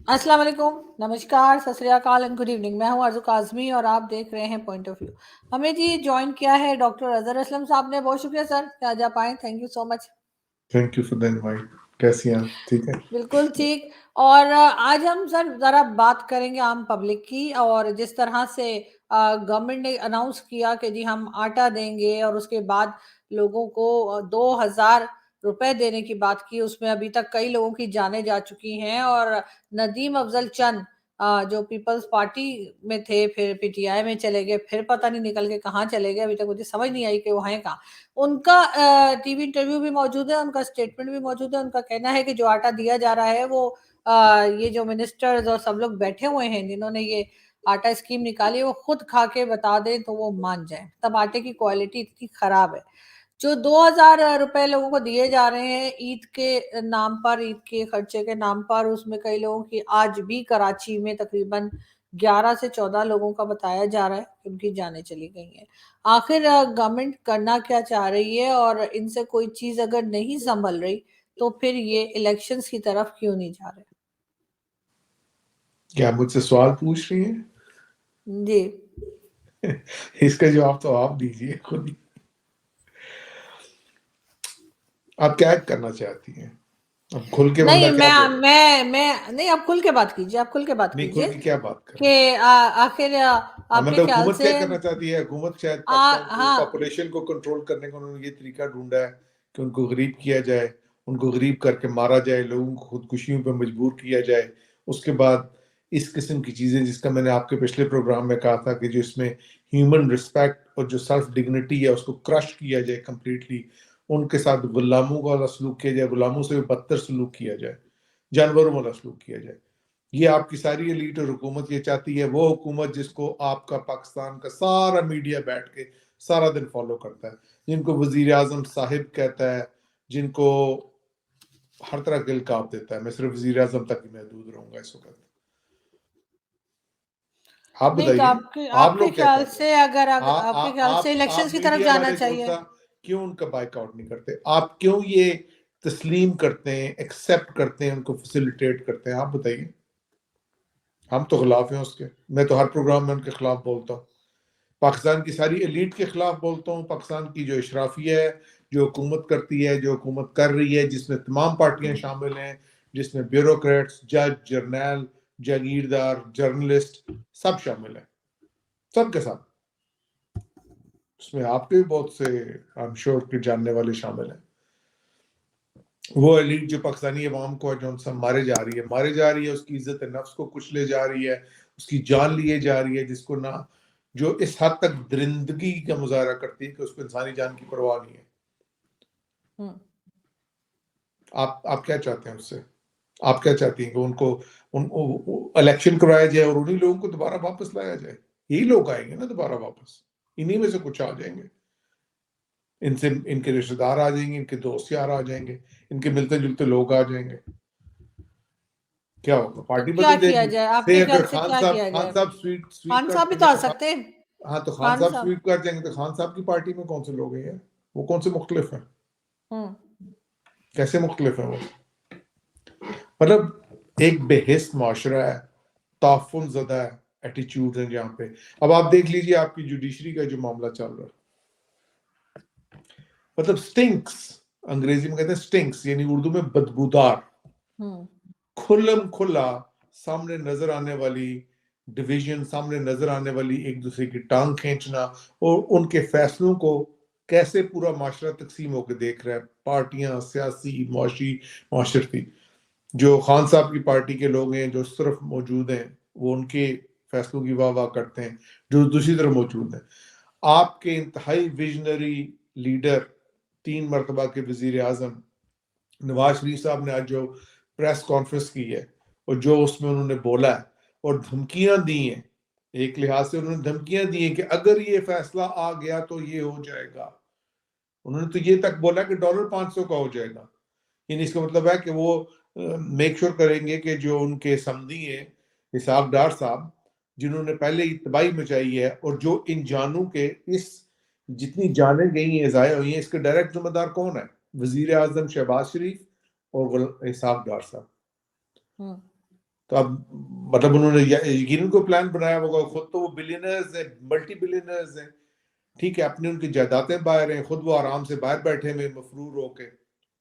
السلام علیکم، نمشکار، ست سری اکال اینڈ گڈ ایوننگ. میں ہوں ارزو کاظمی اور آپ دیکھ رہے ہیں پوائنٹ آف ویو. ہمیں جی جوائن کیا ہے ڈاکٹر اظہر اسلم صاحب نے. بہت شکریہ سر کہ آج آپ آئیں. Thank you so much. Thank you for the invite. کیسی ہیں آپ؟ ٹھیک ہے؟ بالکل ٹھیک. اور آج ہم سر ذرا بات کریں گے عام پبلک کی، اور جس طرح سے گورنمنٹ نے اناؤنس کیا کہ جی ہم آٹا دیں گے، اور اس کے بعد لوگوں کو 2000 روپے دینے کی بات کی. اس میں ابھی تک کئی لوگوں کی جانیں جا چکی ہیں. اور ندیم افضل چند جو پیپلز پارٹی میں تھے، پھر پی ٹی آئی میں چلے گئے، پھر پتہ نہیں نکل کے کہاں چلے گئے. ابھی تک مجھے سمجھ نہیں آئی کہ وہ ہیں کہاں. ان کا ٹی وی انٹرویو بھی موجود ہے، ان کا اسٹیٹمنٹ بھی موجود ہے. ان کا کہنا ہے کہ جو آٹا دیا جا رہا ہے وہ یہ جو منسٹرز اور سب لوگ بیٹھے ہوئے ہیں جنہوں نے یہ آٹا اسکیم نکالی، وہ خود کھا کے بتا دیں تو وہ مان جائیں. تب آٹے کی کوالٹی اتنی خراب ہے. جو 2000 روپے لوگوں کو دیے جا رہے ہیں عید کے نام پر، عید کے خرچے کے نام پر، اس میں کئی لوگوں کی آج بھی کراچی میں تقریباً 11 سے 14 لوگوں کا بتایا جا رہا ہے کہ ان کی جانیں چلی گئی ہیں. آخر گورنمنٹ کرنا کیا چاہ رہی ہے؟ اور ان سے کوئی چیز اگر نہیں سنبھل رہی تو پھر یہ الیکشنز کی طرف کیوں نہیں جا رہے؟ کیا مجھ سے سوال پوچھ رہی ہیں؟ جی اس کا جواب تو آپ دیجیے خود ہی. آپ کیا کرنا چاہتی ہیں؟ اب کھل کے بندہ نہیں، کیا بولے؟ میں نہیں، آپ کھل کے بات کیجیے. آپ کھل کے بات نہیں، کیجیے کھل کے کیا بات کریں؟ کہ آخر آپ کے مطلب خیال حکومت سے کیا کرنا چاہتی ہے؟ حکومت شاید پاکستان کی ہاں پاپولیشن کو کنٹرول کرنے کا انہوں نے یہ طریقہ ڈھونڈا ہے کہ ان کو غریب کیا جائے، ان کو غریب کر کے مارا جائے، لوگوں کو خودکشیوں پہ مجبور کیا جائے. اس کے بعد اس قسم کی چیزیں جس کا میں نے آپ کے پچھلے پروگرام میں کہا تھا کہ جو اس میں ہیومن رسپیکٹ اور جو سیلف ڈگنیٹی ہے اس کو کرش کیا جائے کمپلیٹلی. ان کے ساتھ غلاموں والا سلوک کیا جائے، غلاموں سے بھی بدتر سلوک کیا جائے، جانوروں والا سلوک کیا جائے. یہ آپ کی ساری ایلیٹ اور حکومت یہ چاہتی ہے. وہ حکومت جس کو آپ کا پاکستان کا سارا میڈیا بیٹھ کے سارا دن فالو کرتا ہے، جن کو وزیر اعظم صاحب کہتا ہے، جن کو ہر طرح کے القاب دیتا ہے. میں صرف وزیر اعظم تک ہی محدود رہوں گا اس وقت. آپ نہیں تو بتائیے، آپ کے لوگ کیا خیال چاہتے سے ہیں؟ اگر آپ کے خیال سے الیکشنز آپ کی طرف میڈیا جانا والے کون چاہیے. سا کیوں ان کا بائک آؤٹ نہیں کرتے؟ آپ کیوں یہ تسلیم کرتے ہیں، ایکسیپٹ کرتے ہیں، ان کو فیسیلیٹیٹ کرتے ہیں؟ آپ بتائیے. ہم تو خلاف ہیں اس کے. میں تو ہر پروگرام میں ان کے خلاف بولتا ہوں. پاکستان کی ساری ایلیٹ کے خلاف بولتا ہوں. پاکستان کی جو اشرافیہ ہے، جو حکومت کرتی ہے، جو حکومت کر رہی ہے، جس میں تمام پارٹیاں شامل ہیں، جس میں بیوروکریٹس، جج، جرنیل، جاگیردار، جرنلسٹ سب شامل ہیں، سب کے ساتھ. اس میں آپ کے بھی بہت سے I'm sure کے جاننے والے شامل ہیں. وہ ایلیٹ جو پاکستانی عوام کو جو سب مارے جا رہی ہے، اس کی عزت نفس کو کچلے جا رہی ہے، اس کی جان لیے جا رہی ہے، جس کو نہ جو اس حد تک درندگی کا مظاہرہ کرتی ہے کہ اس کو انسانی جان کی پرواہ نہیں ہے. آپ کیا چاہتے ہیں اس سے؟ آپ کیا چاہتی ہیں کہ ان کو الیکشن کرایا جائے اور انہی لوگوں کو دوبارہ واپس لایا جائے؟ یہی لوگ آئیں گے نا دوبارہ واپس، انہی میں سے کچھ آ جائیں گے. ان کے رشتہ دار آ جائیں گے، ان کے دوست یار آ جائیں گے، ان کے ملتے جلتے لوگ آ جائیں گے. کیا ہوگا؟ تو پارٹی کیا بدل جائے کیا گی. جائے آپ سے کے اگر خیال سے؟ کیا کیا جائے؟ خان صاحب سویپ خان کر صاحب بھی دیں تو گے آ تو سکتے ہیں. ہاں تو خان صاحب سویپ کر جائیں گے تو خان صاحب کی پارٹی میں کون سے لوگ ہیں؟ وہ کون سے مختلف ہیں؟ کیسے مختلف ہیں وہ؟ مطلب ایک بے حس معاشرہ ہے، تعفن زدہ ہے، ایٹیچیوڈ ہیں جہاں پہ. اب آپ دیکھ لیجئے آپ کی جوڈیشری کا جو معاملہ چل رہا ہے، مطلب سٹنکس، انگریزی میں کہتے ہیں سٹنکس، یعنی اردو میں بدبودار، کھلم کھلا سامنے نظر آنے والی ڈویژن، سامنے نظر آنے والی ایک دوسرے کی ٹانگ کھینچنا، اور ان کے فیصلوں کو کیسے پورا معاشرہ تقسیم ہو کے دیکھ رہا ہے، پارٹیاں، سیاسی، معاشرتی. جو خان صاحب کی پارٹی کے لوگ ہیں جو اس طرف موجود ہیں وہ ان کے فیصلوں کی واہ واہ کرتے ہیں، جو دوسری طرف موجود ہیں. آپ کے انتہائی ویژنری لیڈر، 3 مرتبہ کے وزیر اعظم نواز شریف صاحب نے آج جو پریس کانفرنس کی ہے اور جو اس میں انہوں نے بولا ہے اور دھمکیاں دی ہیں، ایک لحاظ سے انہوں نے دھمکیاں دی ہیں کہ اگر یہ فیصلہ آ گیا تو یہ ہو جائے گا. انہوں نے تو یہ تک بولا کہ $500 کا ہو جائے گا. یعنی اس کا مطلب ہے کہ وہ میک شور کریں گے کہ جو ان کے سمدھی ہیں اسحاق ڈار صاحب، جنہوں نے پہلے ہی تباہی مچائی ہے، اور جو ان جانوں کے اس جتنی جانیں گئی ہیں، ضائع ہوئی ہیں، اس کے ڈائریکٹ ذمہ دار کون ہے؟ وزیر اعظم شہباز شریف اور اسحاق ڈار صاحب. تو اب مطلب انہوں نے یقیناً کو پلان بنایا ہوگا، خود تو وہ بلینئرز ہیں، ملٹی بلینئرز ہیں، ٹھیک ہے، اپنی ان کی جائیدادیں باہر ہیں، خود وہ آرام سے باہر بیٹھے ہوئے مفرور ہو کے.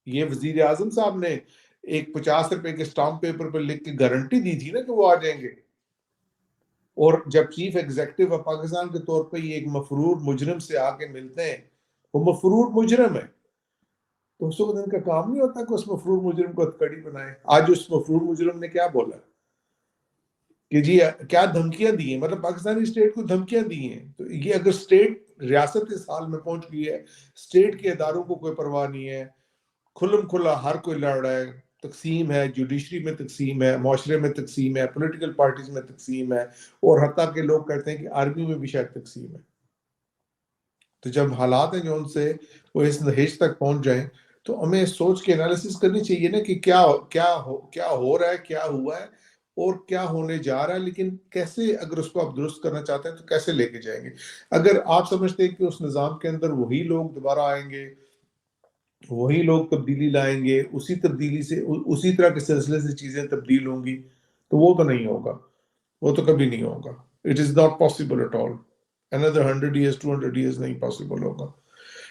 یہ وزیر اعظم صاحب نے ایک 50 روپے کے اسٹامپ پیپر پر لکھ کے گارنٹی دی تھی نا کہ وہ آ جائیں گے، اور جب چیف ایگزیکٹو آف پاکستان کے طور پہ یہ ایک مفرور مجرم سے آ کے ملتے ہیں، وہ مفرور مجرم ہے، تو اس وقت ان کا کام نہیں ہوتا کہ اس مفرور مجرم کو ہتھکڑی بنائے. آج اس مفرور مجرم نے کیا بولا کہ جی کیا دھمکیاں دی ہیں، مطلب پاکستانی اسٹیٹ کو دھمکیاں دی ہیں. تو یہ اگر اسٹیٹ ریاست اس حال میں پہنچ گئی ہے، اسٹیٹ کے اداروں کو کوئی پرواہ نہیں ہے، کھلم کھلا ہر کوئی لڑ رہا ہے، تقسیم ہے، جوڈیشری میں تقسیم ہے، معاشرے میں تقسیم ہے، پولیٹیکل پارٹیز میں تقسیم ہے، اور حتیٰ کہ لوگ کہتے ہیں کہ آرمی میں بھی شاید تقسیم ہے. تو جب حالات ہیں جو ان سے وہ اس نہج تک پہنچ جائیں، تو ہمیں سوچ کے انالیسس کرنی چاہیے نا کہ کیا ہو رہا ہے، کیا ہوا ہے اور کیا ہونے جا رہا ہے، لیکن کیسے اگر اس کو آپ درست کرنا چاہتے ہیں تو کیسے لے کے جائیں گے. اگر آپ سمجھتے ہیں کہ اس نظام کے اندر وہی لوگ دوبارہ آئیں گے، وہی لوگ تبدیلی لائیں گے، اسی تبدیلی سے اسی طرح کے سلسلے سے چیزیں تبدیل ہوں گی، تو وہ تو نہیں ہوگا، وہ تو کبھی نہیں ہوگا. It is not possible at all. another 100 years 200 years نہیں پاسبل ہوگا،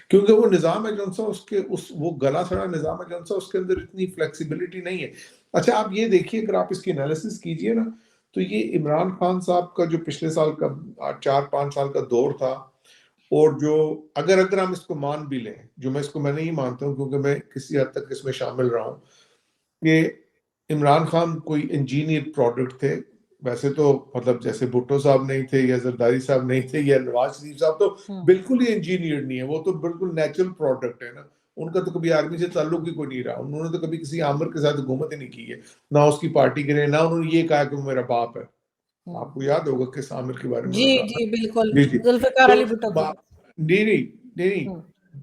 کیونکہ وہ نظام ہے جو سا وہ گلا سڑا نظام ہے جو سا اس کے اندر اتنی فلیکسیبلٹی نہیں ہے. اچھا آپ یہ دیکھیے، اگر آپ اس کی انالیسس کیجئے نا، تو یہ عمران خان صاحب کا جو پچھلے سال کا 4-5 سال کا دور تھا، اور جو اگر ہم اس کو مان بھی لیں، جو میں نہیں مانتا ہوں کیونکہ میں کسی حد تک اس میں شامل رہا ہوں، کہ عمران خان کوئی انجینئر پروڈکٹ تھے. ویسے تو مطلب جیسے بھٹو صاحب نہیں تھے، یا زرداری صاحب نہیں تھے، یا نواز شریف صاحب تو بالکل ہی انجینئر نہیں ہے، وہ تو بالکل نیچرل پروڈکٹ ہے نا. ان کا تو کبھی آرمی سے تعلق ہی کوئی نہیں رہا، انہوں نے تو کبھی کسی عامر کے ساتھ حکومت ہی نہیں کی ہے، نہ اس کی پارٹی کے، نہ انہوں نے یہ کہا کہ وہ میرا باپ ہے. آپ کو یاد ہوگا کس عامر کے بارے میں جی نے کہا. جی بالکل، جی جی. ذوالفقار تو علی بھٹو کی. نہیں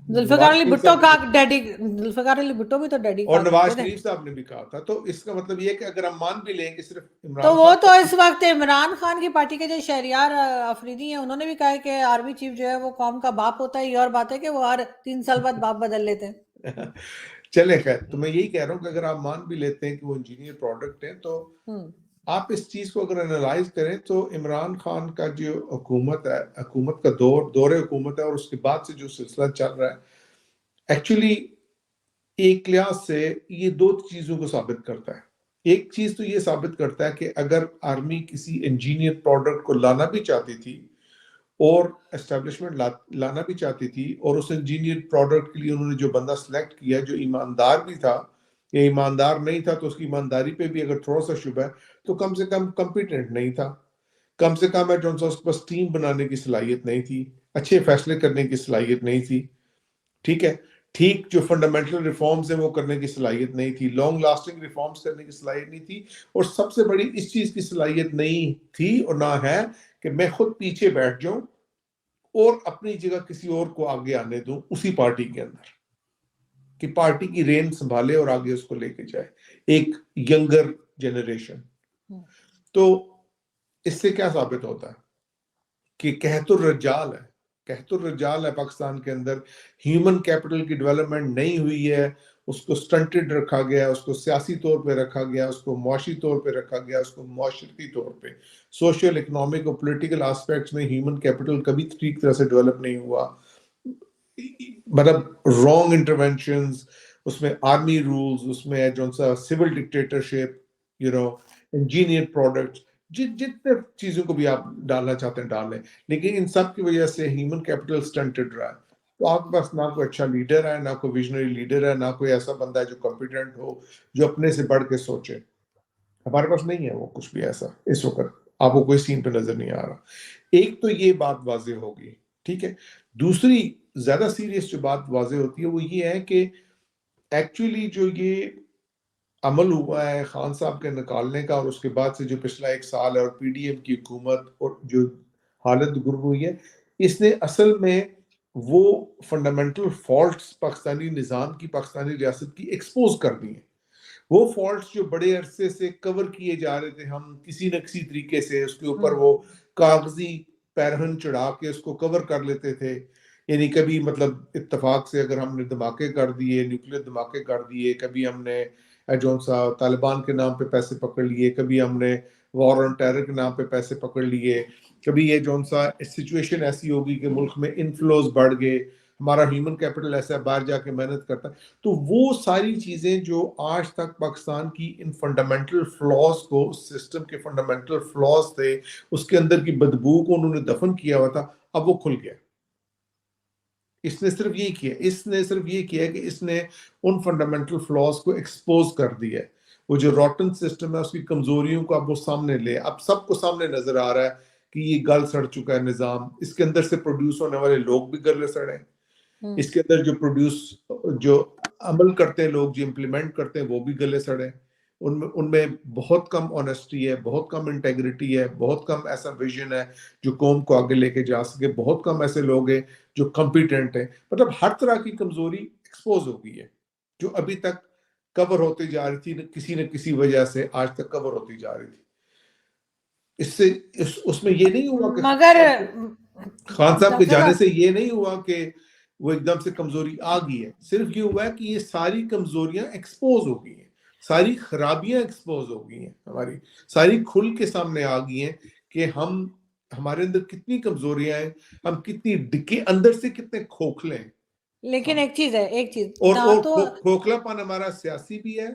ذوالفقار نواز علی شریف بھٹو صاحب کا نے، ڈیڈی، ذوالفقار علی بھٹو بھی تو ڈیڈی اور کہا نواز کرتے تھے. شریف صاحب نے بھی کہا تھا. تو اس کا مطلب یہ کہ اگر ہم مان بھی لیں کہ صرف تو عمران وہ خان تو اس وقت عمران خان کی پارٹی کے جو شہریار آفریدی ہیں، انہوں نے بھی کہا ہے کہ آرمی چیف جو ہے وہ قوم کا باپ ہوتا ہے. یہ اور بات ہے کہ وہ ہر 3 سال بعد باپ بدل لیتے ہیں. چلے خیر، تو میں یہی کہہ رہا ہوں کہ اگر آپ مان بھی لیتے ہیں کہ وہ انجینئر پروڈکٹ ہیں، تو آپ اس چیز کو اگر انالائز کریں تو عمران خان کا جو حکومت ہے، حکومت کا دور حکومت ہے، اور اس کے بعد سے جو سلسلہ چل رہا ہے، ایکچولی ایک لحاظ سے یہ 2 چیزوں کو ثابت کرتا ہے. ایک چیز تو یہ ثابت کرتا ہے کہ اگر آرمی کسی انجینئر پروڈکٹ کو لانا بھی چاہتی تھی اور اسٹیبلشمنٹ لانا بھی چاہتی تھی، اور اس انجینئر پروڈکٹ کے لیے انہوں نے جو بندہ سلیکٹ کیا جو ایماندار بھی تھا یا ایماندار نہیں تھا، تو اس کی ایمانداری پہ بھی اگر تھوڑا سا شبہ ہے، تو کم سے کم کمپیٹنٹ نہیں تھا، کم سے کم ہے جو اس کے پاس ٹیم بنانے کی صلاحیت نہیں تھی، اچھے فیصلے کرنے کی صلاحیت نہیں تھی، ٹھیک ہے، ٹھیک جو فنڈامنٹل ریفارمز ہیں وہ کرنے کی صلاحیت نہیں تھی، لانگ لاسٹنگ ریفارمز کرنے کی صلاحیت نہیں تھی، اور سب سے بڑی اس چیز کی صلاحیت نہیں تھی اور نہ ہے کہ میں خود پیچھے بیٹھ جاؤں اور اپنی جگہ کسی اور کو آگے آنے دوں اسی پارٹی کے اندر، کہ پارٹی کی رین سنبھالے اور آگے اس کو لے کے جائے ایک ینگر جنریشن. تو اس سے کیا ثابت ہوتا ہے کہ قحط الرجال ہے، قحط الرجال ہے پاکستان کے اندر. ہیومن کیپٹل کی ڈیولپمنٹ نہیں ہوئی ہے، اس کو سٹنٹڈ رکھا گیا، اس کو سیاسی طور پہ رکھا گیا، اس کو معاشی طور پہ رکھا گیا، اس کو معاشرتی طور پہ، سوشل اکنامک اور پولیٹیکل آسپیکٹس میں ہیومن کیپٹل کبھی ٹھیک طرح سے ڈیولپ نہیں ہوا. مطلب رانگ انٹرونشنز، اس میں آرمی رولز، اس میں جو سا سول ڈکٹیٹرشپ، انجینئر پروڈکٹس، جتنے چیزوں کو بھی آپ ڈالنا چاہتے ہیں ڈال لیں، لیکن ان سب کی وجہ سے ہیومن کیپٹل سٹنٹڈ رہا ہے. تو آپ کے پاس نہ کوئی اچھا لیڈر ہے، نہ کوئی ویژنری لیڈر ہے، نہ کوئی ایسا بندہ ہے جو کمپیٹنٹ ہو، جو اپنے سے بڑھ کے سوچے. ہمارے پاس نہیں ہے وہ کچھ بھی ایسا اس وقت، آپ کو کوئی سین پہ نظر نہیں آ رہا. ایک تو یہ بات واضح ہوگی، ٹھیک ہے. دوسری زیادہ سیریس جو بات واضح ہوتی ہے وہ یہ ہے کہ ایکچولی جو یہ عمل ہوا ہے خان صاحب کے نکالنے کا، اور اس کے بعد سے جو پچھلا 1 سال ہے اور پی ڈی ایم کی حکومت اور جو حالت گرم ہوئی ہے، اس نے اصل میں وہ فنڈامنٹل فالٹس پاکستانی نظام کی، پاکستانی ریاست کی ایکسپوز کر دی ہیں. وہ فالٹس جو بڑے عرصے سے کور کیے جا رہے تھے، ہم کسی نہ کسی طریقے سے اس کے اوپر وہ کاغذی پیرہن چڑھا کے اس کو کور کر لیتے تھے، یعنی کبھی مطلب اتفاق سے اگر ہم نے دھماکے کر دیے، نیوکلیر دھماکے کر دیے، کبھی ہم نے جو سا طالبان کے نام پہ پیسے پکڑ لیے، کبھی ہم نے وار آن ٹیرر کے نام پہ پیسے پکڑ لیے، کبھی یہ جو سا سچویشن ایسی ہوگی کہ ملک میں انفلوز بڑھ گئے، ہمارا ہیومن کیپٹل ایسا ہے باہر جا کے محنت کرتا ہے. تو وہ ساری چیزیں جو آج تک پاکستان کی ان فنڈامنٹل فلاز کو، اس سسٹم کے فنڈامنٹل فلاز تھے، اس کے اندر کی بدبو کو انہوں نے دفن کیا ہوا تھا، اب وہ کھل گیا. اس نے صرف یہ کیا کہ اس نے ان فنڈامنٹل فلاز کو ایکسپوز کر دیا ہے. وہ جو روٹن سسٹم ہے اس کی کمزوریوں کو اب وہ سامنے لے، اب سب کو سامنے نظر آ رہا ہے کہ یہ گل سڑ چکا ہے نظام. اس کے اندر سے پروڈیوس ہونے والے لوگ بھی گلے سڑے ہیں، اس کے اندر جو عمل کرتے ہیں لوگ، جو امپلیمنٹ کرتے ہیں وہ بھی گلے سڑے ہیں. ان میں بہت کم آنیسٹی ہے، بہت کم انٹیگریٹی ہے، بہت کم ایسا ویژن ہے جو قوم کو آگے لے کے جا سکے، بہت کم ایسے لوگ ہیں جو کمپیٹنٹ ہیں. مطلب ہر طرح کی کمزوری ایکسپوز ہو گئی ہے جو ابھی تک کور ہوتی جا رہی تھی، نہ کسی وجہ سے آج تک کور ہوتی جا رہی تھی. اس میں یہ نہیں ہوا کہ مگر خان صاحب کے جانے سے یہ نہیں ہوا کہ وہ ایک دم سے کمزوری آ گئی ہے، صرف یہ ہوا ہے کہ یہ ساری کمزوریاں ایکسپوز ہو گئی ہیں، ساری خرابیاں ایکسپوز ہو گئی ہیں، ہماری ساری کھل کے سامنے آ گئی ہیں کہ ہمارے اندر کتنی کمزوریاں ہیں، ہم کتنی ڈکے، اندر سے کتنے کھوکھلے ہیں. لیکن ایک چیز اور کھوکھلا پن ہمارا سیاسی بھی ہے،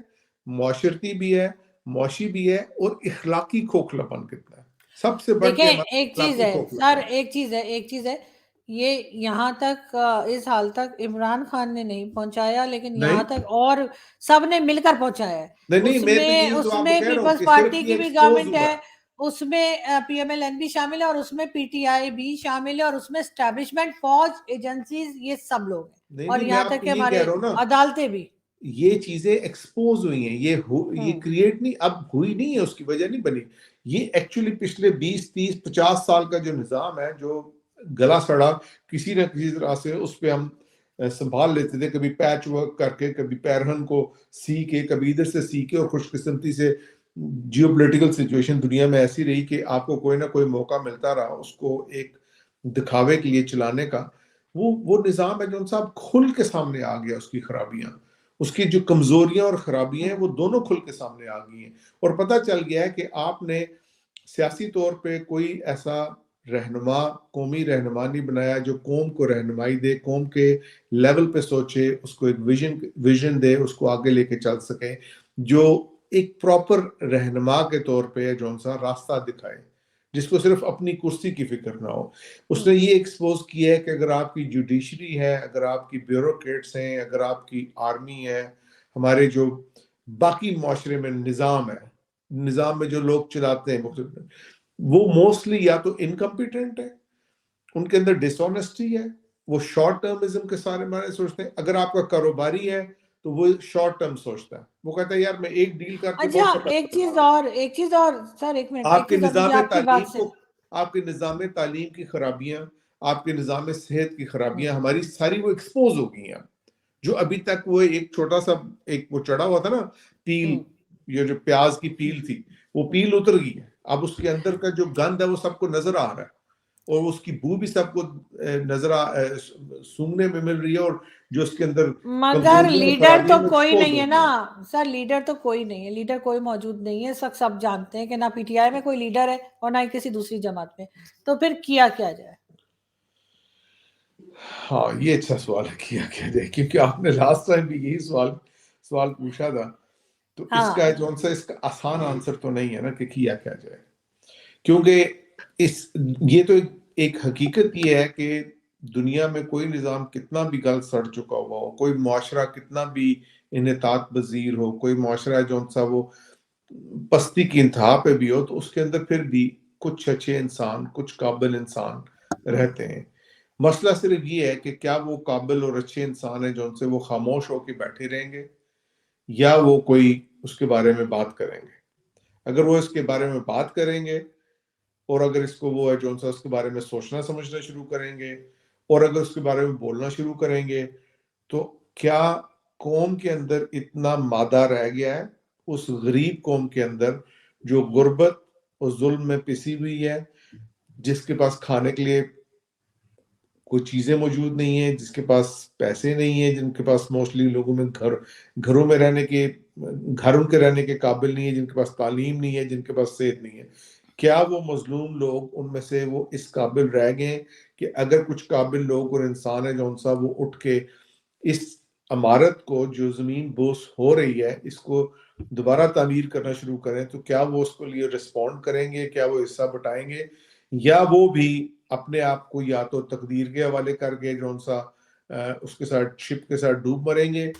معاشرتی بھی ہے، معاشی بھی ہے، اور اخلاقی کھوکھلا پن کتنا ہے. سب سے بڑھ کے دیکھیں ایک چیز ہے سر، ایک چیز ہے یہ یہاں تک اس حال تک عمران خان نے نہیں پہنچایا، لیکن یہاں تک اور سب نے مل کر پہنچایا ہے. اس میں پیپلز پارٹی کی بھی گورنمنٹ ہے، اس میں پی ایم ایل این بھی شامل ہے، اور اس میں پی ٹی آئی بھی شامل ہے، اور اس میں اسٹیبلشمنٹ، فوج، ایجنسیز، یہ سب لوگ ہیں، اور یہاں تک کہ ہمارے عدالتیں بھی. یہ چیزیں ایکسپوز ہوئی ہیں، یہ کریٹ نہیں اب ہوئی نہیں ہے، اس کی وجہ نہیں بنی. یہ ایکچولی پچھلے 20 30 50 سال کا جو نظام ہے، جو گلا سڑا کسی نہ کسی طرح سے، اس پہ ہم سنبھال لیتے تھے، کبھی پیچ ورک کر کے، کبھی پیرہن کو سی کے، کبھی ادھر سے سی کے. اور خوش قسمتی سے جیو پولیٹیکل سچویشن دنیا میں ایسی رہی کہ آپ کو کوئی نہ کوئی موقع ملتا رہا اس کو ایک دکھاوے کے لیے چلانے کا. وہ نظام ہے جو صاحب کھل کے سامنے آ گیا، اس کی خرابیاں، اس کی جو کمزوریاں اور خرابیاں ہیں وہ دونوں کھل کے سامنے آ گئی ہیں. اور پتہ چل گیا ہے کہ آپ نے سیاسی طور پہ کوئی ایسا رہنما، قومی رہنما نہیں بنایا جو قوم کو رہنمائی دے، قوم کے لیول پہ سوچے، اس کو ایک ویژن دے، اس کو آگے لے کے چل سکے، جو ایک پراپر رہنما کے طور پہ جو سا راستہ دکھائے، جس کو صرف اپنی کرسی کی فکر نہ ہو. اس نے یہ ایکسپوز کیا ہے کہ اگر آپ کی جوڈیشری ہے، اگر آپ کی بیوروکریٹس ہیں، اگر آپ کی آرمی ہے، ہمارے جو باقی معاشرے میں نظام ہے، نظام میں جو لوگ چلاتے ہیں مختلف، وہ موسٹلی یا تو انکمپیٹنٹ ہے، ان کے اندر ڈس آنیسٹی ہے، وہ شارٹ ٹرمزم کے سارے بارے سوچتے ہیں. اگر آپ کا کاروباری ہے تو وہ شارٹ ٹرم سوچتا ہے، وہ کہتا ہے یار میں ایک ڈیل کر کے اچھا ایک چیز اور سر، ایک منٹ، آپ کے نظام تعلیم کو، آپ کے نظام تعلیم کی خرابیاں، آپ کے نظام صحت کی خرابیاں ہماری ساری وہ ایکسپوز ہو گئی ہیں. جو ابھی تک وہ ایک چھوٹا سا ایک وہ چڑھا ہوا تھا نا پیل، یہ جو پیاز کی پیل تھی، وہ پیل اتر گئی ہے. اب اس کے اندر کا جو گند ہے وہ سب کو نظر آ رہا ہے، اور اس کی بو بھی سب کو نظر سونگنے میں مل رہی ہے. اور جو اس کے اندر مگر لیڈر تو کوئی نہیں ہے نا سر، لیڈر تو کوئی نہیں ہے، لیڈر کوئی موجود نہیں ہے. سب جانتے ہیں کہ نہ پی ٹی آئی میں کوئی لیڈر ہے اور نہ ہی کسی دوسری جماعت میں. تو پھر کیا جائے؟ ہاں یہ اچھا سوال ہے، کیا جائے، کیونکہ آپ نے لاسٹ ٹائم بھی یہی سوال پوچھا تھا. تو اس کا اس کا آسان آنسر تو نہیں ہے نا کہ کیا جائے، کیونکہ یہ تو ایک حقیقت یہ ہے کہ دنیا میں کوئی نظام کتنا بھی گل سڑ چکا ہوا ہو، کوئی معاشرہ کتنا بھی انحطاط پذیر ہو، کوئی معاشرہ وہ پستی کی انتہا پہ بھی ہو، تو اس کے اندر پھر بھی کچھ اچھے انسان، کچھ قابل انسان رہتے ہیں. مسئلہ صرف یہ ہے کہ کیا وہ قابل اور اچھے انسان ہیں جو ان سے وہ خاموش ہو کے بیٹھے رہیں گے، یا وہ کوئی اس کے بارے میں بات کریں گے. اگر وہ اس کے بارے میں بات کریں گے، اور اگر اس کو وہ ہے جو اس کے بارے میں سوچنا سمجھنا شروع کریں گے، اور اگر اس کے بارے میں بولنا شروع کریں گے، تو کیا قوم کے اندر اتنا مادہ رہ گیا ہے، اس غریب قوم کے اندر جو غربت اور ظلم میں پسی ہوئی ہے، جس کے پاس کھانے کے لیے کوئی چیزیں موجود نہیں ہیں، جس کے پاس پیسے نہیں ہیں، جن کے پاس موسٹلی لوگوں میں گھروں میں رہنے کے گھر ان کے رہنے کے قابل نہیں ہے، جن کے پاس تعلیم نہیں ہے، جن کے پاس صحت نہیں ہے، کیا وہ مظلوم لوگ ان میں سے وہ اس قابل رہ گئے کہ اگر کچھ قابل لوگ اور انسان ہے جو ان سا وہ اٹھ کے اس عمارت کو جو زمین بوس ہو رہی ہے اس کو دوبارہ تعمیر کرنا شروع کریں، تو کیا وہ اس کو لیے رسپونڈ کریں گے؟ کیا وہ حصہ بٹائیں گے؟ یا وہ بھی اپنے آپ کو یا تو تقدیر کے حوالے کر کے جو سا اس کے ساتھ شپ کے ساتھ ڈوب مریں گے،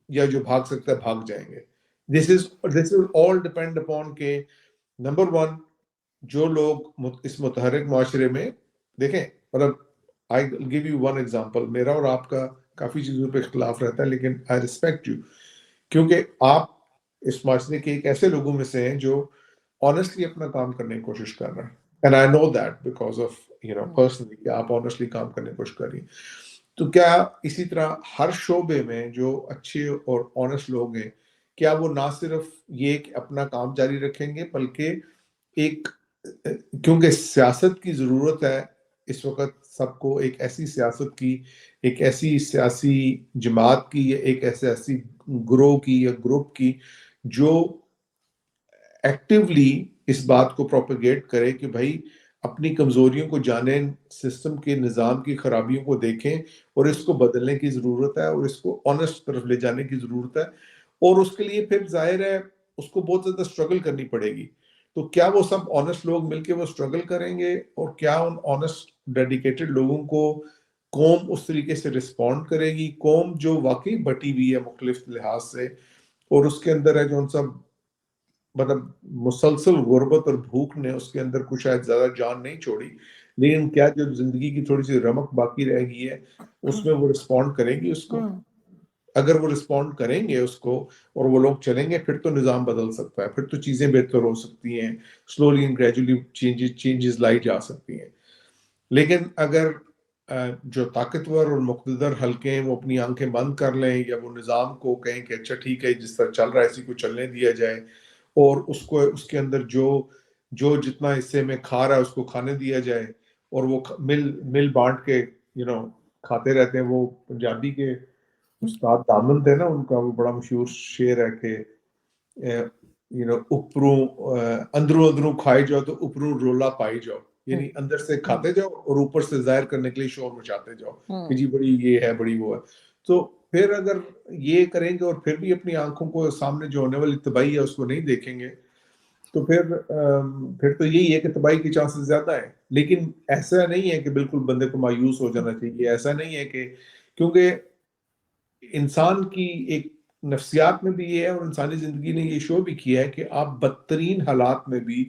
یا جو بھاگ سکتا ہے بھاگ جائیں گے؟ دس از آل ڈیپینڈ اپون کہ نمبر ون جو لوگ اس متحرک معاشرے میں دیکھیں، مطلب I will give you one example، میرا اور آپ کا کافی چیزوں پہ اختلاف رہتا ہے لیکن I respect you، کیونکہ آپ اس معاشرے کے ایک ایسے لوگوں میں سے ہیں جو honestly اپنا کام کرنے کی کوشش کر رہے ہیں، and I know that because of personally کہ آپ honestly کام کرنے کی کوشش کر رہی ہیں۔ تو کیا اسی طرح ہر شعبے میں جو اچھے اور honest لوگ ہیں، کیا وہ نہ صرف یہ کہ اپنا کام جاری رکھیں گے بلکہ ایک کیونکہ سیاست کی ضرورت ہے اس وقت سب کو، ایک ایسی سیاست کی، ایک ایسی سیاسی جماعت کی، یا ایک ایسی گروہ کی یا گروپ کی جو ایکٹیولی اس بات کو پروپیگیٹ کرے کہ بھائی اپنی کمزوریوں کو جانیں، سسٹم کے نظام کی خرابیوں کو دیکھیں اور اس کو بدلنے کی ضرورت ہے اور اس کو آنےسٹ طرف لے جانے کی ضرورت ہے، اور اس کے لیے پھر ظاہر ہے اس کو بہت زیادہ اسٹرگل کرنی پڑے گی۔ تو کیا وہ سب آنےسٹ لوگ مل کے وہ اسٹرگل کریں گے، اور کیا ان آنےسٹ ڈیڈیکیٹڈ لوگوں کو قوم اس طریقے سے رسپونڈ کرے گی؟ قوم جو واقعی بٹی ہوئی ہے مختلف لحاظ سے، اور اس کے اندر ہے جو ان سب مطلب مسلسل غربت اور بھوک نے اس کے اندر کچھ شاید زیادہ جان نہیں چھوڑی، لیکن کیا جو زندگی کی تھوڑی سی رمق باقی رہ گئی ہے اس میں وہ رسپونڈ کریں گی اس کو؟ اگر وہ رسپونڈ کریں گے اس کو اور وہ لوگ چلیں گے، پھر تو نظام بدل سکتا ہے، پھر تو چیزیں بہتر ہو سکتی ہیں، سلولی اینڈ گریجولی چینجز لائی جا سکتی ہیں۔ لیکن اگر جو طاقتور اور مقتدر حلقے ہیں وہ اپنی آنکھیں بند کر لیں، یا وہ نظام کو کہیں کہ اچھا ٹھیک ہے جس طرح چل رہا ہے اسی کو چلنے دیا جائے، اور اس کو اس کے اندر جو جتنا حصے میں کھا رہا ہے اس کو کھانے دیا جائے، اور وہ مل بانٹ کے کھاتے رہتے ہیں۔ وہ پنجابی کے استاد دامن تھے نا، ان کا وہ بڑا مشہور شعر ہے کہ اوپروں اندروں کھائی جاؤ تو اوپروں رولا پائی جاؤ، یعنی اندر سے کھاتے جاؤ اور اوپر سے ظاہر کرنے کے لیے شور مچاتے جاؤ کہ جی بڑی یہ ہے، بڑی وہ ہے۔ تو پھر اگر یہ کریں گے اور پھر بھی اپنی آنکھوں کو سامنے جو ہونے والی تباہی ہے اس کو نہیں دیکھیں گے، تو پھر تو یہی ہے کہ تباہی کے چانسز زیادہ ہیں۔ لیکن ایسا نہیں ہے کہ بالکل بندے کو مایوس ہو جانا چاہیے، ایسا نہیں ہے کہ، کیونکہ انسان کی ایک نفسیات میں بھی یہ ہے، اور انسانی زندگی نے یہ شو بھی کیا ہے کہ آپ بدترین حالات میں بھی،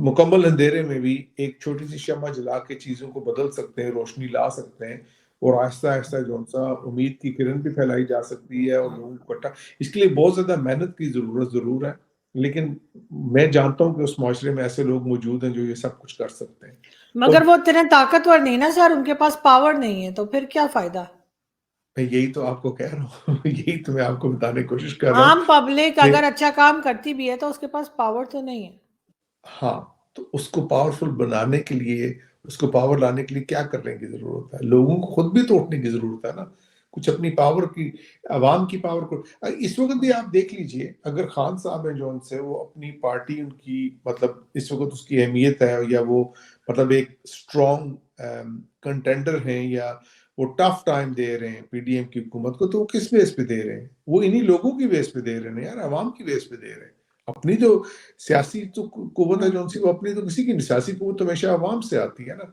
مکمل اندھیرے میں بھی ایک چھوٹی سی شمع جلا کے چیزوں کو بدل سکتے ہیں، روشنی لا سکتے ہیں، اور آہستہ آہستہ جو سا امید کی کرن بھی پھیلائی جا سکتی ہے، اور لوگوں کو اکٹھا، اس کے لیے بہت زیادہ محنت کی ضرورت ضرور ہے، لیکن میں جانتا ہوں کہ اس معاشرے میں ایسے لوگ موجود ہیں جو یہ سب کچھ کر سکتے ہیں۔ مگر وہ اتنے طاقتور نہیں نا سر، ان کے پاس پاور نہیں ہے، تو پھر کیا فائدہ؟ میں یہی تو آپ کو کہہ رہا ہوں، یہی تو میں آپ کو بتانے کی کوشش کر رہا ہوں۔ عام پبلک اگر اچھا کام کرتی بھی ہے تو اس کے پاس پاور تو نہیں ہے۔ ہاں، تو اس کو پاورفل بنانے کے لیے، اس کو پاور لانے کے لیے کیا کرنے کی ضرورت ہے؟ لوگوں کو خود بھی تو اٹھنے کی ضرورت ہے نا، کچھ اپنی پاور کی، عوام کی پاور کو۔ اس وقت بھی آپ دیکھ لیجئے، اگر خان صاحب ہیں جو ان سے وہ اپنی پارٹی، ان کی مطلب اس وقت اس کی اہمیت ہے، یا وہ مطلب ایک اسٹرانگ کنٹینڈر ہیں، یا وہ ٹف ٹائم دے رہے ہیں پی ڈی ایم کی حکومت کو، تو وہ کس بیس پہ دے رہے ہیں؟ وہ انہی لوگوں کی بیس پہ دے رہے ہیں یار، عوام کی بیس پہ دے رہے ہیں۔ اپنی جو سیاسی تو قوت ہے جو ان سی، وہ اپنی تو کسی کی سیاسی قوت تو ہمیشہ عوام سے آتی ہے نا۔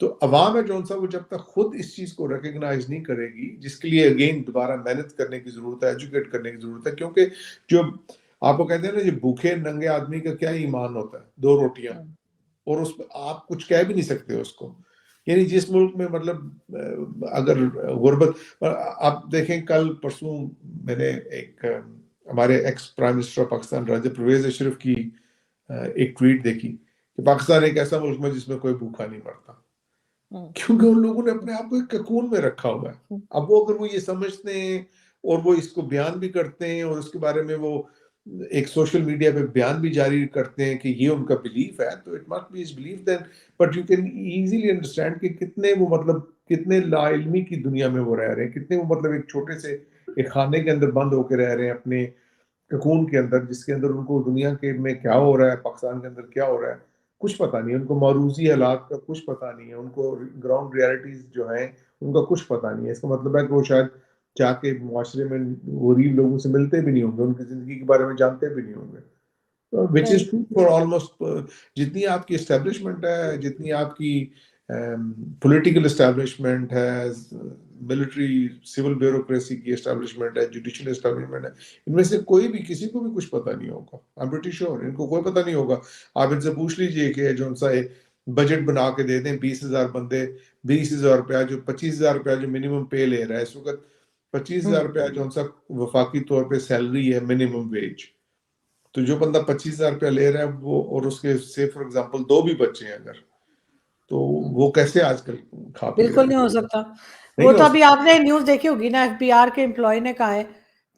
تو عوام ہے جو ان سا، وہ جب تک خود اس چیز کو ریکگنائز نہیں کرے گی، جس کے لیے اگین دوبارہ محنت کرنے کی ضرورت ہے، ایجوکیٹ کرنے کی ضرورت ہے، کیونکہ جو آپ کو کہتے ہیں نا، جو بھوکے ننگے آدمی کا کیا ایمان ہوتا ہے، 2 روٹیاں، اور اس پہ آپ کچھ کہہ بھی نہیں سکتے اس کو۔ یعنی جس ملک میں مطلب اگر غربت، آپ دیکھیں کل پرسوں میں نے ایک ہمارے ایکس پرائم منسٹر پاکستان راجہ پرویز اشرف کی ایک ٹویٹ دیکھی کہ پاکستان ایک ایسا ملک ہے جس میں کوئی بھوکا نہیں مرتا، کیونکہ ان لوگوں نے اپنے آپ کو ایک ککون میں رکھا ہوا ہے۔ اب وہ اگر وہ یہ سمجھتے ہیں اور وہ اس کو بیان بھی کرتے ہیں اور اس کے بارے میں وہ ایک سوشل میڈیا پہ بیان بھی جاری کرتے ہیں کہ یہ ان کا بلیف ہے, تو it must be his belief then, but you can easily understand کہ کتنے وہ مطلب کتنے لا علمی کی دنیا میں وہ رہ رہے ہیں, کتنے وہ مطلب ایک چھوٹے سے ایک خانے کے اندر بند ہو کے رہ رہے ہیں اپنے ککون کے اندر, جس کے اندر ان کو دنیا کے میں کیا ہو رہا ہے, پاکستان کے اندر کیا ہو رہا ہے کچھ پتہ نہیں, ان کو معروضی حالات کا کچھ پتہ نہیں ہے, ان کو گراؤنڈ ریالٹیز جو ہیں ان کا کچھ پتہ نہیں ہے. اس کا مطلب ہے کہ وہ شاید جا کے معاشرے میں غریب لوگوں سے ملتے بھی نہیں ہوں گے, ان کی زندگی کے بارے میں جانتے بھی نہیں ہوں گے. وچ از ٹرو فار آلموسٹ, جتنی آپ کی اسٹیبلشمنٹ ہے, جتنی آپ کی پولیٹیکل اسٹیبلشمنٹ ہے, ملٹری سول بیوروکریسی کی اسٹیبلشمنٹ ہے, جوڈیشل اسٹیبلشمنٹ ہے, ان میں سے کوئی بھی کسی کو بھی کچھ پتہ نہیں ہوگا. آئی ایم پریٹی شیور ان کو کوئی پتہ نہیں ہوگا. آپ ان سے پوچھ لیجئے کہ جو ان سا بجٹ بنا کے دے دیں 20,000 بندے 20,000 روپیہ, جو 25,000 روپیہ جو منیمم پے لے رہا ہے اس وقت, 25,000 روپیہ جو ان سا وفاقی طور پہ سیلری ہے منیمم ویج, تو جو بندہ 25,000 روپیہ لے رہا ہے وہ, اور اس کے سے فار ایگزامپل 2 بھی بچے ہیں اگر, تو وہ کیسے آج کل کھا پی رہے بالکل ہیں؟ نہیں ہو سکتا. وہ نہیں تو ہو ابھی سکتا. آپ نے نیوز دیکھی ہوگی نا, ایف بی آر کے امپلائی نے کہا ہے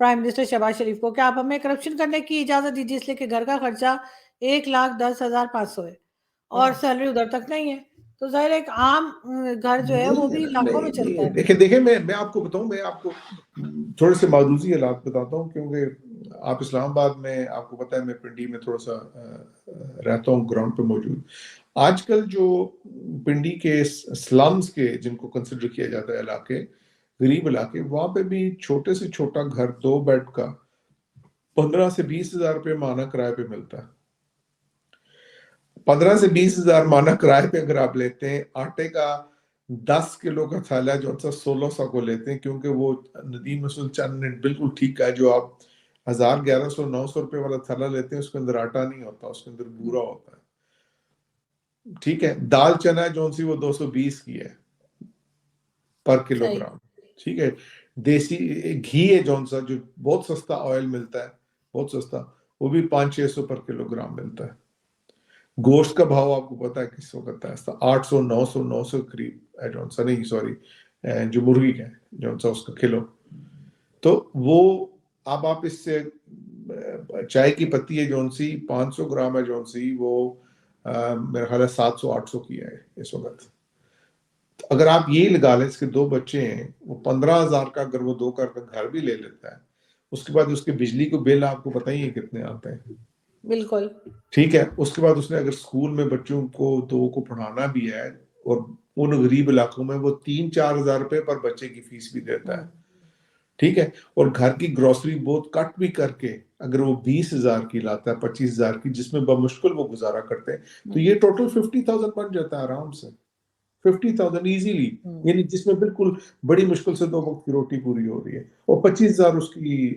پرائم منسٹر شہباز شریف کو کہ آپ ہمیں کرپشن کرنے کی اجازت دیجیے, اس لیے کہ گھر کا خرچہ 1,10,500 ہے اور سیلری ادھر تک نہیں ہے. تو ظاہر ایک عام گھر جو ہے وہ بھی لاکھوں میں چلتا ہے. دیکھیں میں آپ کو بتاؤں, میں آپ کو تھوڑے سے معروضی حالات بتاتا ہوں, کیونکہ آپ اسلام آباد میں, آپ کو پتہ ہے میں پنڈی میں تھوڑا سا رہتا ہوں, گراؤنڈ پہ موجود. آج کل جو پنڈی کے سلمز کے جن کو کنسیڈر کیا جاتا ہے علاقے, غریب علاقے, وہاں پہ بھی چھوٹے سے چھوٹا گھر 2 بیڈ کا 15 سے 20,000 روپے ماہانہ کرائے پہ ملتا ہے. 15 سے 20,000 ماہانہ کرائے پہ اگر آپ لیتے ہیں, آٹے کا 10 کلو کا تھیلا جو 1600 کو لیتے ہیں, کیونکہ وہ ندیم مسعود چند نے بالکل ٹھیک کہا, جو آپ 1,000 1,100 900 روپے والا تھیلا لیتے ہیں اس کے اندر آٹا نہیں ہوتا, اس کے اندر بورا ہوتا ہے. ٹھیک ہے, دال چنا جو سی وہ 220 کی ہے پر کلو صحیح. گرام. ٹھیک ہے, دیسی گھی ہے جو بہت سستا آئل ملتا ہے, بہت سستا, وہ بھی 500-600 پر کلو گرام ملتا ہے. گوشت کا بھاؤ آپ کو پتا ہے کس وقت ہے, 800 900 قریب ہے جو سا, نہیں سوری, جو مرغی ہے جو سا اس کا کلو. تو وہ اب آپ اس سے چائے کی پتی ہے جو سی 500 گرام ہے جو سی, وہ میرا خیال ہے 700-800 کی ہے اس وقت. اگر آپ یہ لگا لیں, اس کے 2 بچے ہیں, وہ 15,000 کا اگر وہ 2 کا گھر بھی لے لیتا ہے, اس کے بعد اس کے بجلی کو بل آپ کو پتہ ہی ہے کتنے آتے ہیں. بالکل. ٹھیک ہے, اس کے بعد اس نے اگر اسکول میں بچوں کو 2 کو پڑھانا بھی ہے, اور ان غریب علاقوں میں وہ 3-4 ہزار روپے پر بچے کی فیس بھی دیتا ہے. ٹھیک ہے, اور گھر کی گروسری بہت کٹ بھی کر کے اگر وہ 20,000 کی لاتا ہے, 25,000 کی, جس میں بمشکل وہ گزارا کرتے ہیں, تو یہ ٹوٹل 50,000 بن جاتا ہے آرام سے, 50,000 ایزیلی, یعنی جس میں بالکل بڑی مشکل سے 2 وقت کی روٹی پوری ہو رہی ہے, اور 25,000 اس کی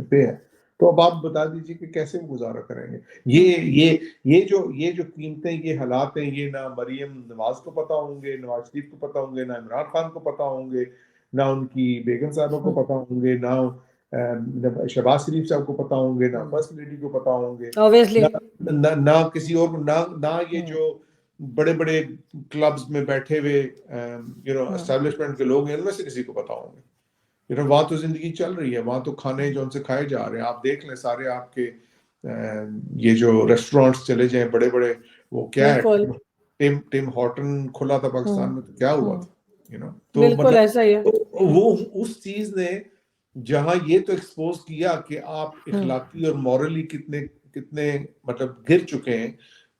پے ہے. تو اب آپ بتا دیجئے کہ کیسے وہ گزارا کریں گے. یہ جو قیمتیں, یہ حالات ہیں, یہ نہ مریم نواز کو پتہ ہوں گے, نواز شریف کو پتہ ہوں گے, نہ عمران خان کو پتہ ہوں گے, نہ ان کی بیگم صاحبہ کو پتہ ہوں گے, نہ شہباز شریف صاحب کو پتہ ہوں گے, نہ فرسٹ لیڈی کو پتہ ہوں گے, نہ کسی اور, نہ یہ جو بڑے بڑے کلبز میں بیٹھے ہوئے اسٹیبلشمنٹ کے لوگ ہیں, ان میں سے کسی کو پتہ ہوں گے. وہاں تو زندگی چل رہی ہے, وہاں تو کھانے جو ان سے کھائے جا رہے ہیں. آپ دیکھ لیں سارے آپ کے یہ جو ریسٹورانٹس چلے جائیں بڑے بڑے, وہ کیا ہے, ٹم ہارٹن کھلا تھا پاکستان میں, تو کیا ہوا تھا, تو بالکل ایسا ہی ہے. وہ اس چیز نے جہاں یہ تو ایکسپوز کیا کہ آپ اخلاقی اور مورلی کتنے مطلب گر چکے ہیں,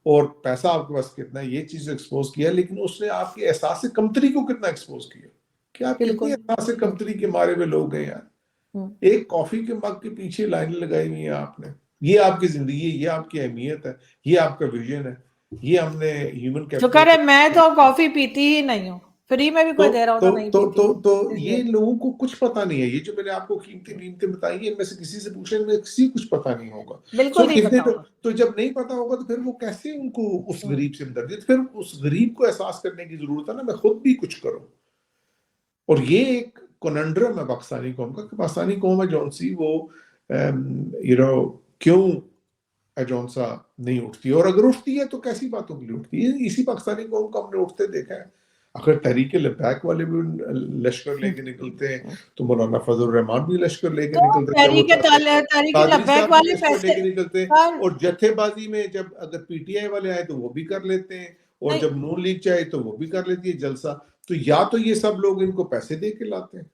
اور پیسہ آپ کے پاس کتنا ہے, یہ چیز ایکسپوز کیا, لیکن اس نے آپ کے احساس کمتری کو کتنا ایکسپوز کیا, کہ آپ کتنی احساس کمتری کے مارے ہوئے لوگ ہیں یار. ایک کافی کے مگ کے پیچھے لائن لگائی ہوئی ہیں آپ نے, یہ آپ کی زندگی ہے, یہ آپ کی اہمیت ہے, یہ آپ کا ویژن ہے, یہ ہم نے ہیومن کیپٹل. میں تو کافی پیتی ہی نہیں ہوں, فری میں بھی کوئی دے رہا ہوتا نہیں پیتی. تو یہ لوگوں کو کچھ پتا نہیں ہے. یہ جو میں نے آپ کو قیمتیں بتائی ہیں, ان میں سے کسی سے پوچھیں, ان میں کسی کچھ پتا نہیں ہوگا. بالکل نہیں پتا ہوگا. تو جب نہیں پتا ہوگا تو پھر وہ کیسے ان کو اس غریب سے ہمدردی, پھر اس غریب کو احساس کرنے کی ضرورت ہے نا, میں خود بھی کچھ کروں. اور یہ ایک کننڈرم ہے پاکستانی قوم کا, کہ پاکستانی قوم ہے جون سی وہ کیوں جون سا نہیں اٹھتی, اور اگر اٹھتی ہے تو کیسی باتوں کے لیے اٹھتی ہے. اسی پاکستانی قوم کو ہم نے اٹھتے دیکھا ہے. اگر تحریک لبیک والے بھی لشکر لے کے نکلتے ہیں تو مولانا فضل الرحمان بھی لشکر لے کے نکلتے ہیں، تحریک قادری لبیک صاحب بھی والے لشکر لے پیسے کے نکلتے ہیں، اور جتھے بازی میں جب اگر پی ٹی آئی والے آئے تو وہ بھی کر لیتے ہیں، اور جب نون لیگ چاہے تو وہ بھی کر لیتی ہے جلسہ. تو یا تو یہ سب لوگ ان کو پیسے دے کے لاتے ہیں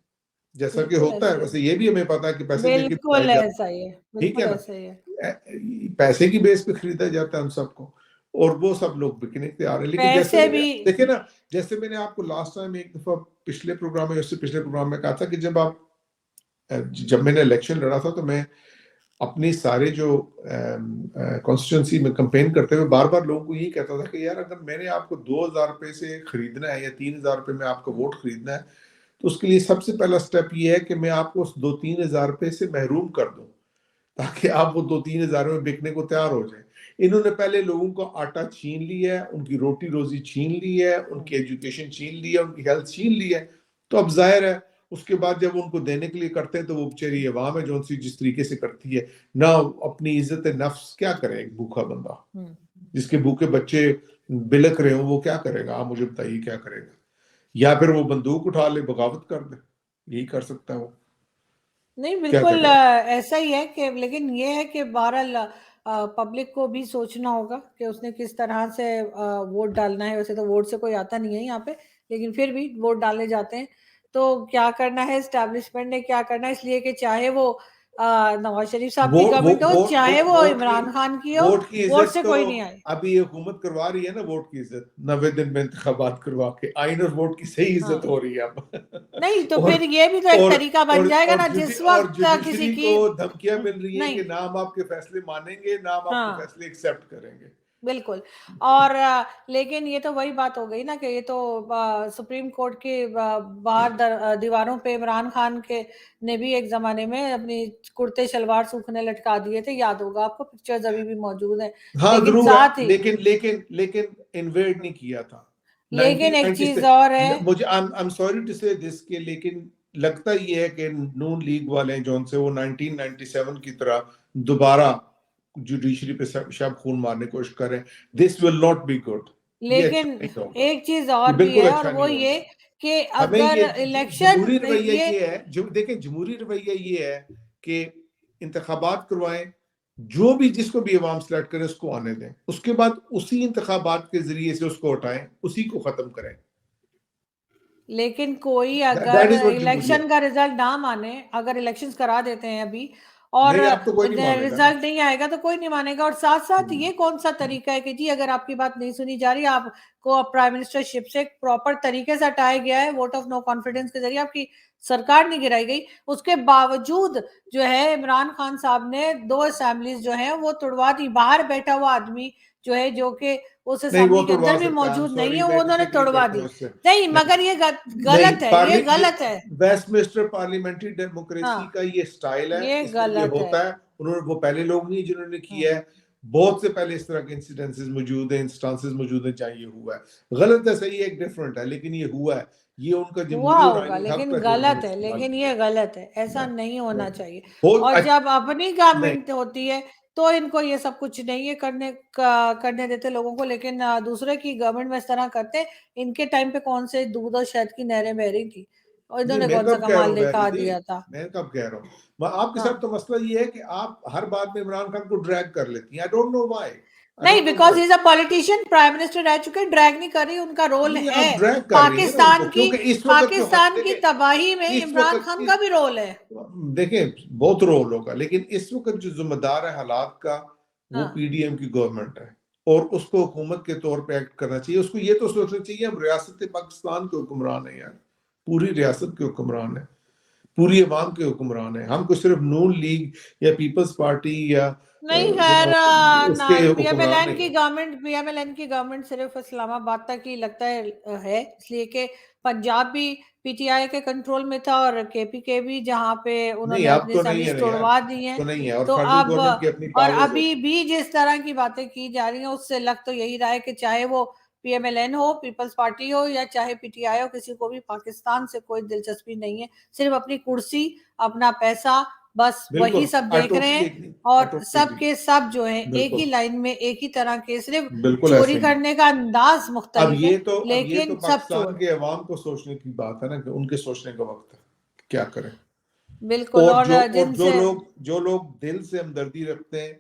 جیسا کہ ہوتا ہے، ویسے یہ بھی ہمیں پتا ہے کہ پیسے دے کے بالکل جاتے ایسا ہی ہے، ٹھیک ہے بالکل نا، ایسا ہی ہے. پیسے کی بیس پہ خریدا جاتا ہے ہم سب کو، اور وہ سب لوگ بکنے تیار ہیں. لیکن جیسے پیسے بھی دیکھیں نا، جیسے میں نے آپ کو لاسٹ ٹائم ایک دفعہ پچھلے پروگرام میں، اس سے پچھلے پروگرام میں کہا تھا کہ جب میں نے الیکشن لڑا تھا تو میں اپنی سارے جو کانسٹیٹوئنسی میں کمپین کرتے ہوئے بار بار لوگوں کو یہی کہتا تھا کہ یار اگر میں نے آپ کو 2,000 روپے سے خریدنا ہے یا 3,000 روپے میں آپ کا ووٹ خریدنا ہے تو اس کے لیے سب سے پہلا سٹیپ یہ ہے کہ میں آپ کو اس 2-3 ہزار روپے سے محروم کر دوں تاکہ آپ وہ 2-3 ہزار میں بکنے کو تیار ہو جائیں. انہوں نے پہلے لوگوں کا آٹا چھین لیا ہے، ان کی روٹی روزی چھین لی ہے، ان کی ایجوکیشن چھین لی ہے، ان کی ہیلتھ چھین لی ہے. تو اب ظاہر ہے اس کے بعد جب ان کو دینے کے لیے کرتے ہیں تو وہ بیچاری عوام ہے جو ان سے جس طریقے سے کرتی ہے نہ اپنی عزت نفس کیا کرے. ایک بھوکا بندہ جس کے بھوکے بچے بلک رہے ہوں وہ کیا کرے گا؟ آپ مجھے بتائیے کیا کرے گا؟ یا پھر وہ بندوق اٹھا لے بغاوت کر دے، یہی کر سکتا ہے وہ. نہیں کیا بالکل کرے گا؟ ایسا ہی ہے کہ، لیکن یہ ہے کہ بہرحال پبلک کو بھی سوچنا ہوگا کہ اس نے کس طرح سے ووٹ ڈالنا ہے. ویسے تو ووٹ سے کوئی آتا نہیں ہے یہاں پہ، لیکن پھر بھی ووٹ ڈالے جاتے ہیں. تو کیا کرنا ہے اسٹیبلشمنٹ نے، کیا کرنا ہے، اس لیے کہ چاہے وہ نواز شریف صاحب کی گورنمنٹ ہو، چاہے وہ عمران خان کی ہو، ووٹ کی ووٹ عزت سے تو کوئی نہیں آئے. ابھی یہ حکومت کروا رہی ہے نا، ووٹ کی عزت 90 دن میں انتخابات کروا کے آئین اور ووٹ کی صحیح عزت ہو رہی ہے اب. نہیں تو اور پھر یہ بھی تو ایک اور طریقہ بن جائے گا نا جس اور وقت کسی جوڈیشری کی. کو دھمکیاں مل رہی ہیں نہیں کہ نہ ہم آپ کے فیصلے مانیں گے، نہ ہم آپ کے فیصلے ایکسیپٹ کریں گے. بالکل. اور لیکن یہ تو وہی بات ہو گئی نا کہ یہ تو سپریم کورٹ کے باہر دیواروں پہ عمران خان کے نے بھی ایک زمانے میں اپنی کرتے شلوار سوکھنے لٹکا دیے تھے، یاد ہوگا آپ کو، پکچرز ابھی بھی موجود ہیں. ہاں لیکن ضرور ساتھ ہے، ہی لیکن انویڈ نہیں کیا تھا. لیکن ایک چیز اور ہے، مجھے I'm sorry to say this کہ لیکن لگتا یہ ہے کہ نون لیگ والے جو ان سے وہ 1997 کی طرح دوبارہ جوڈیشری پہ شب خون مارنے کی کوشش کریں. This will not be good. یہ اچھا لیکن نہیں ہوگا، ایک چیز اور یہ بھی بالکل ہے، اور اچھا نہیں وہ یہ ہوگا. کہ ہمیں اگر یہ الیکشن جمہوری رویہ یہ ہے، دیکھیں جمہوری رویہ یہ ہے کہ انتخابات کروائیں، جو بھی جس کو بھی عوام سلیکٹ کرے اس کو آنے دیں، اس کے بعد اسی انتخابات کے ذریعے سے اس کو ہٹائیں، اسی کو ختم کریں. لیکن کوئی That اگر is what جمہوریت. الیکشن کا رزلٹ نہ مانے، اگر الیکشن کرا دیتے ہیں ابھی اور نہیں اب تو کوئی نہیں مانے گا نا. رزلٹ نہیں آئے گا تو کوئی نہیں مانے گا. اور ساتھ ساتھ یہ کون سا طریقہ ہے کہ جی اگر آپ کی بات نہیں سنی جا رہی، آپ کو پرائم منسٹر شپ سے پراپر طریقے سے ہٹایا گیا ہے، ووٹ آف نو کانفیڈنس کے ذریعے آپ کی سرکار نہیں گرائی گئی، اس کے باوجود جو ہے عمران خان صاحب نے 2 اسمبلیز جو ہیں وہ توڑوا دی. باہر بیٹھا ہوا آدمی جو ہے، جو کہ اس نہیں وہ اسمبلی کے توڑوا اندر بھی سکتا ہے. I'm موجود نہیں sorry ہے، وہ میں انہوں نے ڈس ایگری توڑوا کرتا دی. ہوں اس سے. نہیں مگر یہ غلط ہے، یہ غلط ہے. ویسٹ منسٹر پارلیمنٹری ڈیموکریسی کا یہ سٹائل ہے، یہ اس میں یہ غلط ہوتا ہے. وہ پہلے لوگ نہیں جنہوں نے کیا ہے، بہت سے پہلے اس طرح کے انسیڈنسز موجود ہیں، انسٹانسز موجود ہیں جہاں یہ ہوا ہے. غلط ہے، صحیح ایک ڈیفرنٹ ہے، لیکن یہ ہوا ہے. یہ ان کا ہوا جمہوری اور ہوگا آئینی حق لیکن ہے جو انہوں نے غلط ہے، استعمال لیکن کیا. یہ غلط ہے، ایسا نہیں ہونا چاہیے. بہت اور جب اپنی نہیں گورنمنٹ ہوتی ہے تو ان کو یہ سب کچھ نہیں کرنے دیتے لوگوں کو، لیکن دوسرے کی گورنمنٹ میں اس طرح کرتے. ان کے ٹائم پہ کون سے دودھ اور شہد کی نہریں بہ رہی تھی، اور انہوں نہیں، نے میں کون سا کب کہہ رہا کمال ہوں دکھا بہری تھی، دیا تھا. میں کب کہہ رہا ہوں. آپ کے ساتھ تو مسئلہ یہ ہے کہ آپ ہر بات میں عمران خان کو ڈریگ کر لیتی ہیں. I don't know why. نہیں because he is a politician, prime minister رہ چکے، ڈریگ نہیں کر رہی. ان کا رول نہیں ہے آپ ڈریگ کر رہی ہیں نا ان کو، کیونکہ اس وقت جو پاکستان کی دیکھیں تباہی میں اس عمران وقت خان کا بھی رول ہے. دیکھیں بہت رول ہوگا، لیکن اس وقت جو ذمہ دار ہے حالات کا وہ پی ڈی ایم کی گورنمنٹ ہے، اور اس کو حکومت کے طور پہ ایکٹ کرنا چاہیے. اس کو یہ تو سوچنا چاہیے ہم ریاست پاکستان کے حکمران ہیں، یار پوری ریاست کے حکمران ہیں، پوری عوام کے حکمران ہیں. ہم کو صرف نون لیگ یا پیپلز پارٹی یا نہیں خیر، اس کے پی ایم ایل حکمران این نہیں کی ہیں. گورنمنٹ صرف اسلام آباد تک ہی لگتا ہے، اس لیے کہ پنجاب بھی پی ٹی آئی کے کنٹرول میں تھا، اور کے پی کے بھی، جہاں پہ انہوں نہیں نے اب اپنی تو نہیں ہے اسمبلیز نا یار، توڑوا دی ہیں. تو نہیں ہے، اور تو فیڈرل اب گورنمنٹ کی اپنی اور پاورز ابھی بھی جس طرح کی باتیں کی جا رہی ہیں اس سے لگ تو یہی رہا ہے کہ چاہے وہ پی ایم ایل این ہو، پیپلز پارٹی ہو، یا چاہے پی ٹی آئی ہو، کسی کو بھی پاکستان سے کوئی دلچسپی نہیں ہے. صرف اپنی کرسی، اپنا پیسہ، بس وہی بالکل سب I دیکھ رہے totally ہیں. agree. اور سب کے سب جو ہیں ایک ہی لائن میں ایک ہی طرح کے، صرف بالکل چوری کرنے کا انداز مختلف ہے اب یہ تو لیکن سب چور پاکستان کے عوام کو سوچنے کی بات ہے نا کہ ان کے سوچنے کا وقت ہے کیا کریں. بالکل. اور جو لوگ دل سے ہمدردی رکھتے ہیں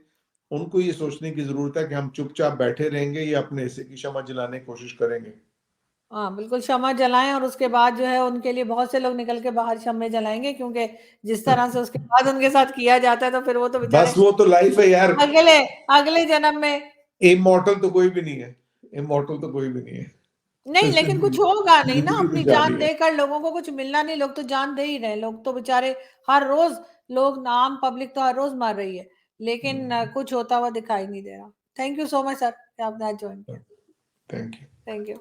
ان کو یہ سوچنے کی ضرورت ہے کہ ہم چپ چاپ بیٹھے رہیں گے یا اپنے حصے کی شمع جلانے کی کوشش کریں گے. ہاں بالکل، شمع جلائیں اور اس کے بعد جو ہے ان کے لیے بہت سے لوگ نکل کے باہر شمع جلائیں گے، کیونکہ جس طرح سے اس کے بعد ان کے ساتھ کیا جاتا ہے تو پھر وہ تو بیچارے بس وہ تو لائف ہے یار، اگلے جنم میں. امورٹل تو کوئی بھی نہیں ہے، امورٹل تو کوئی بھی نہیں ہے. نہیں لیکن کچھ ہوگا نہیں نا، زندگی تو اپنی جاری جان ہے. دے کر لوگوں کو کچھ ملنا نہیں، لوگ تو جان دے ہی رہے، لوگ تو بیچارے ہر روز، لوگ عام پبلک تو ہر روز مار رہی ہے لیکن کچھ ہوتا ہوا دکھائی نہیں دے رہا. تھینک یو سو مچ سر کہ آپ نے آج جوائن کیا. Thank you. Thank you.